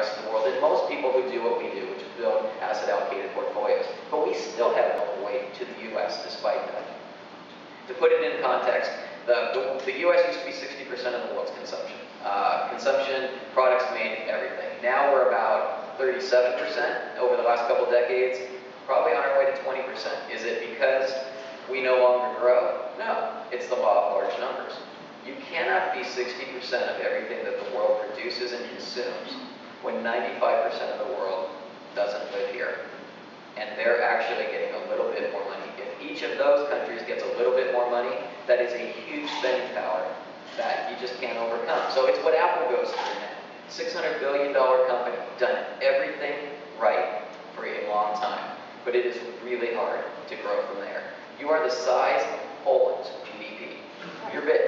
rest of the world than most people who do what we do, which is build asset allocated portfolios. But we still have an overweight to the US despite that. To put it in context, the US used to be 60% of the world's consumption. Consumption, products made, everything. Now we're about 37% over the last couple decades, probably on our way to 20%. Is it because we no longer grow? No, it's the law of large numbers. You cannot be 60% of everything that the world produces and consumes when 95% of the world doesn't live here. And they're actually getting a little bit more money. If each of those countries gets a little bit more money, that is a huge spending power that you just can't overcome. So it's what Apple goes through now. $600 billion company, done everything right for a long time. But it is really hard to grow from there. You are the size of Poland's GDP. You're big.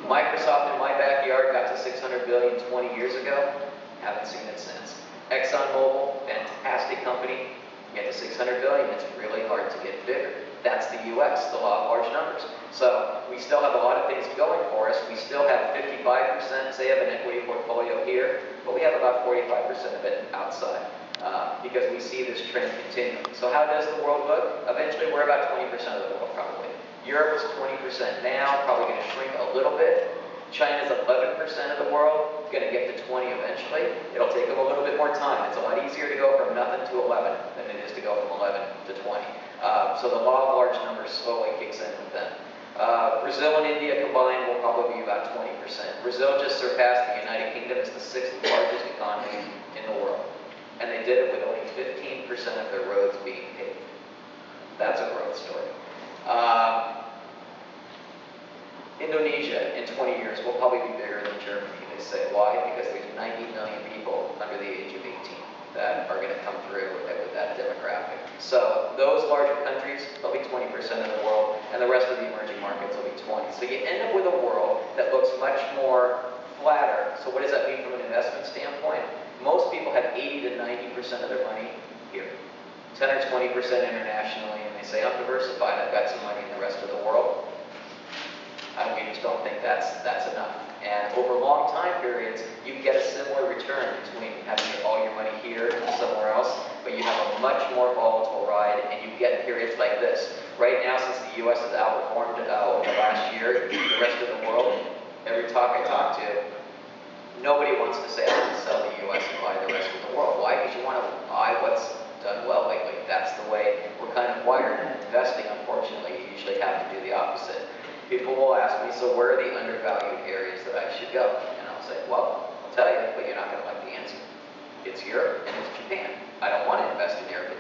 Microsoft in my backyard got to 600 billion 20 years ago. Haven't seen it since. ExxonMobil, fantastic company. Get to 600 billion, it's really hard to get bigger. That's the US, the law of large numbers. So we still have a lot of things going for us. We still have 55%, say, of an equity portfolio here, but we have about 45% of it outside because we see this trend continuing. So how does the world look? Eventually, we're about 20% of the world, probably. Europe is 20% now, probably going to shrink a little bit. China's 11% of the world, going to get to 20 eventually. It'll take them a little bit more time. It's a lot easier to go from nothing to 11 than it is to go from 11 to 20. So the law of large numbers slowly kicks in with them. Brazil and India combined will probably be about 20%. Brazil just surpassed the United Kingdom as the 6th largest economy in the world. And they did it with only 15% of their roads being paved. That's a growth story. Indonesia in 20 years will probably be bigger than Germany, they say. Why? Because there's 90 million people under the age of 18 that are going to come through with that demographic. So those larger countries, they'll be 20% of the world, and the rest of the emerging markets will be 20. So you end up with a world that looks much more flatter. So what does that mean from an investment standpoint? Most people have 80 to 90% of their money here. 10 or 20% internationally, and they say, I'm diversified, I've got some money in the rest of the world. We just don't think that's enough. And over long time periods, you get a similar return between having all your money here and somewhere else, but you have a much more volatile ride, and you get periods like this. Right now, since the U.S. has outperformed over the last year, the rest of the world, every talk I talk to, nobody wants to say, I want to sell the U.S. and buy the rest of the world. Why? Because you want to buy what's done well lately. That's the way we're kind of wired. Investing, unfortunately, you usually have to do the opposite. People will ask me, so where are the undervalued areas that I should go? And I'll say, well, I'll tell you, but you're not going to like the answer. It's Europe and it's Japan. I don't want to invest in Europe